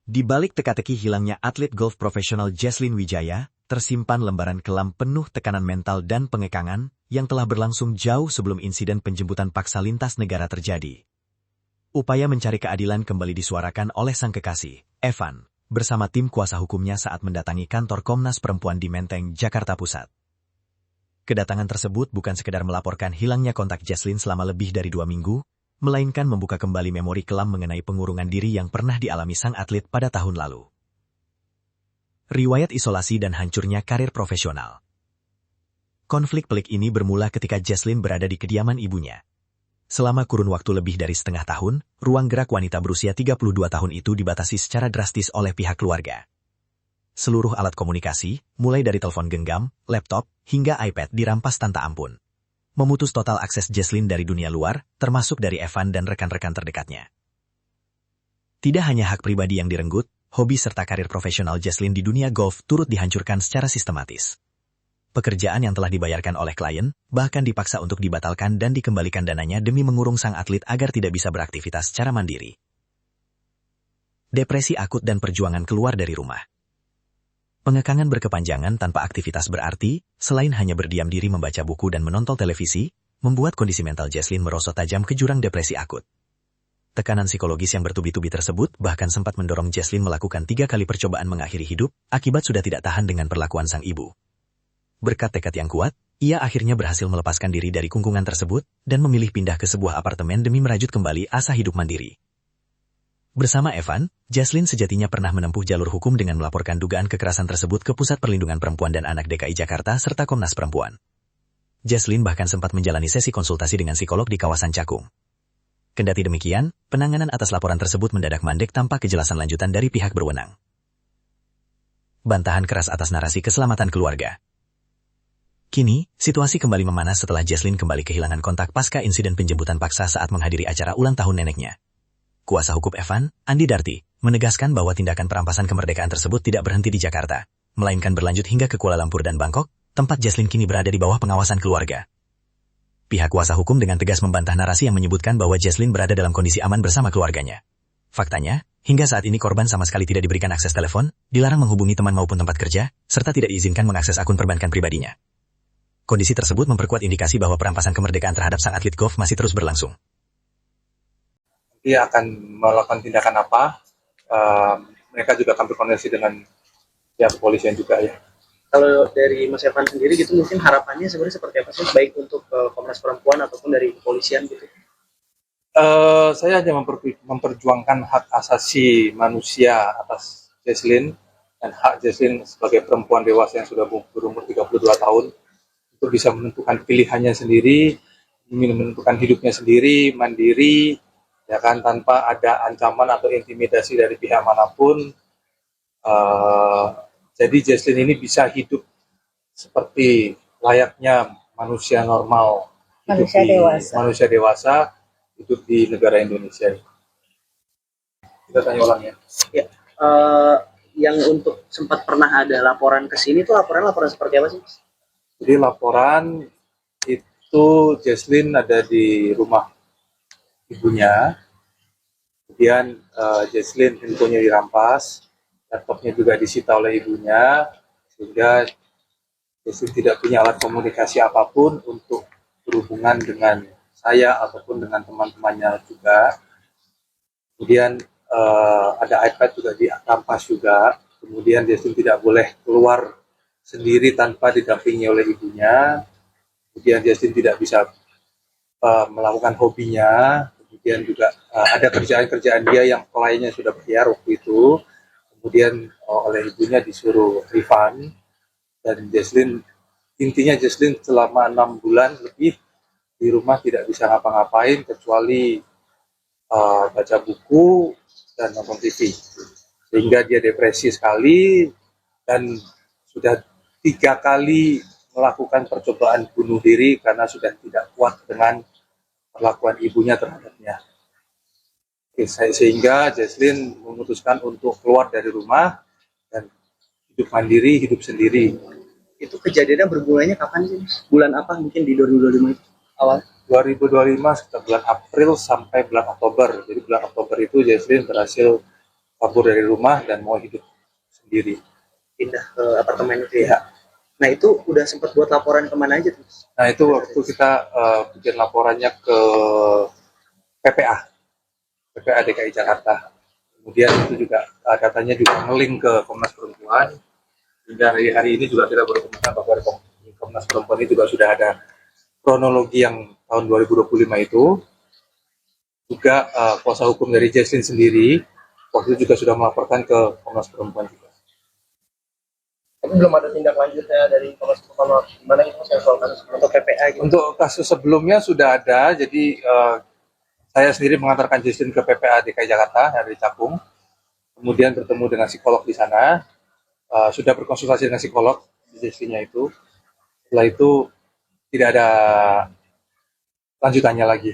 Di balik teka-teki hilangnya atlet golf profesional Jesslyn Wijaya, tersimpan lembaran kelam penuh tekanan mental dan pengekangan yang telah berlangsung jauh sebelum insiden penjemputan paksa lintas negara terjadi. Upaya mencari keadilan kembali disuarakan oleh sang kekasih, Evan, bersama tim kuasa hukumnya saat mendatangi kantor Komnas Perempuan di Menteng, Jakarta Pusat. Kedatangan tersebut bukan sekedar melaporkan hilangnya kontak Jesslyn selama lebih dari 2 minggu, melainkan membuka kembali memori kelam mengenai pengurungan diri yang pernah dialami sang atlet pada tahun lalu. Riwayat isolasi dan hancurnya karir profesional. Konflik pelik ini bermula ketika Jesslyn berada di kediaman ibunya. Selama kurun waktu lebih dari setengah tahun, ruang gerak wanita berusia 32 tahun itu dibatasi secara drastis oleh pihak keluarga. Seluruh alat komunikasi, mulai dari telepon genggam, laptop, hingga iPad dirampas tanpa ampun. Memutus total akses Jesslyn dari dunia luar, termasuk dari Evan dan rekan-rekan terdekatnya. Tidak hanya hak pribadi yang direnggut, hobi serta karir profesional Jesslyn di dunia golf turut dihancurkan secara sistematis. Pekerjaan yang telah dibayarkan oleh klien, bahkan dipaksa untuk dibatalkan dan dikembalikan dananya demi mengurung sang atlet agar tidak bisa beraktivitas secara mandiri. Depresi akut dan perjuangan keluar dari rumah. Pengekangan berkepanjangan tanpa aktivitas berarti, selain hanya berdiam diri membaca buku dan menonton televisi, membuat kondisi mental Jesslyn merosot tajam ke jurang depresi akut. Tekanan psikologis yang bertubi-tubi tersebut bahkan sempat mendorong Jesslyn melakukan 3 kali percobaan mengakhiri hidup, akibat sudah tidak tahan dengan perlakuan sang ibu. Berkat tekad yang kuat, ia akhirnya berhasil melepaskan diri dari kungkungan tersebut dan memilih pindah ke sebuah apartemen demi merajut kembali asa hidup mandiri. Bersama Evan, Jesslyn sejatinya pernah menempuh jalur hukum dengan melaporkan dugaan kekerasan tersebut ke Pusat Perlindungan Perempuan dan Anak DKI Jakarta serta Komnas Perempuan. Jesslyn bahkan sempat menjalani sesi konsultasi dengan psikolog di kawasan Cakung. Kendati demikian, penanganan atas laporan tersebut mendadak mandek tanpa kejelasan lanjutan dari pihak berwenang. Bantahan keras atas narasi keselamatan keluarga. Kini, situasi kembali memanas setelah Jesslyn kembali kehilangan kontak pasca insiden penjemputan paksa saat menghadiri acara ulang tahun neneknya. Kuasa hukum Evan, Andi Darti, menegaskan bahwa tindakan perampasan kemerdekaan tersebut tidak berhenti di Jakarta, melainkan berlanjut hingga ke Kuala Lumpur dan Bangkok, tempat Jesslyn kini berada di bawah pengawasan keluarga. Pihak kuasa hukum dengan tegas membantah narasi yang menyebutkan bahwa Jesslyn berada dalam kondisi aman bersama keluarganya. Faktanya, hingga saat ini korban sama sekali tidak diberikan akses telepon, dilarang menghubungi teman maupun tempat kerja, serta tidak diizinkan mengakses akun perbankan pribadinya. Kondisi tersebut memperkuat indikasi bahwa perampasan kemerdekaan terhadap sang atlet golf masih terus berlangsung. Dia akan melakukan tindakan apa, mereka juga akan berkoordinasi dengan pihak kepolisian juga ya. Kalau dari Mas Evan sendiri gitu mungkin harapannya sebenarnya seperti apa sih, baik untuk Komnas Perempuan ataupun dari kepolisian gitu? Saya hanya memperjuangkan hak asasi manusia atas Jesslyn dan hak Jesslyn sebagai perempuan dewasa yang sudah berumur 32 tahun untuk bisa menentukan pilihannya sendiri, menentukan hidupnya sendiri, mandiri, ya kan, tanpa ada ancaman atau intimidasi dari pihak manapun. Jadi Jesslyn ini bisa hidup seperti layaknya manusia normal, manusia dewasa hidup di negara Indonesia. Kita tanya ulang ya. Ya, yang untuk sempat pernah ada laporan ke sini tuh laporan seperti apa sih? Jadi laporan itu Jesslyn ada di rumah ibunya, kemudian Jesslyn handphonenya dirampas, laptopnya juga disita oleh ibunya, sehingga Jesslyn tidak punya alat komunikasi apapun untuk berhubungan dengan saya ataupun dengan teman-temannya juga. Kemudian ada iPad juga dirampas juga, kemudian Jesslyn tidak boleh keluar sendiri tanpa didampingi oleh ibunya, kemudian Jesslyn tidak bisa melakukan hobinya. Kemudian juga ada kerjaan-kerjaan dia yang kliennya sudah bayar waktu itu, kemudian oleh ibunya disuruh refund. Dan Jesslyn, intinya Jesslyn selama 6 bulan lebih di rumah tidak bisa ngapa-ngapain kecuali baca buku dan nonton TV, sehingga dia depresi sekali dan sudah 3 kali melakukan percobaan bunuh diri karena sudah tidak kuat dengan perlakuan ibunya terhadapnya. Sehingga Jesslyn memutuskan untuk keluar dari rumah dan hidup mandiri, hidup sendiri. Itu kejadiannya bermulainya kapan sih? Bulan apa mungkin di 2025 itu awal? 2025 sekitar bulan April sampai bulan Oktober. Jadi bulan Oktober itu Jesslyn berhasil kabur dari rumah dan mau hidup sendiri. Pindah ke apartemen itu ya. Nah itu udah sempat buat laporan kemana aja tuh? Nah itu waktu kita bikin laporannya ke PPA DKI Jakarta. Kemudian itu juga katanya juga ngelink ke Komnas Perempuan. Hingga hari ini juga kita berkomunikasi bahwa Komnas Perempuan ini juga sudah ada kronologi yang tahun 2025 itu. Juga kuasa hukum dari Jesslyn sendiri waktu itu juga sudah melaporkan ke Komnas Perempuan juga. Tapi belum ada tindak lanjutnya dari Komnas Perempuan, gimana itu saya soal kasus untuk PPA gitu. Untuk kasus sebelumnya sudah ada, jadi saya sendiri mengantarkan Jesslyn ke PPA DKI Jakarta dari Cakung, kemudian bertemu dengan psikolog di sana, sudah berkonsultasi dengan psikolog Jesslyn-nya itu. Setelah itu tidak ada lanjutannya lagi.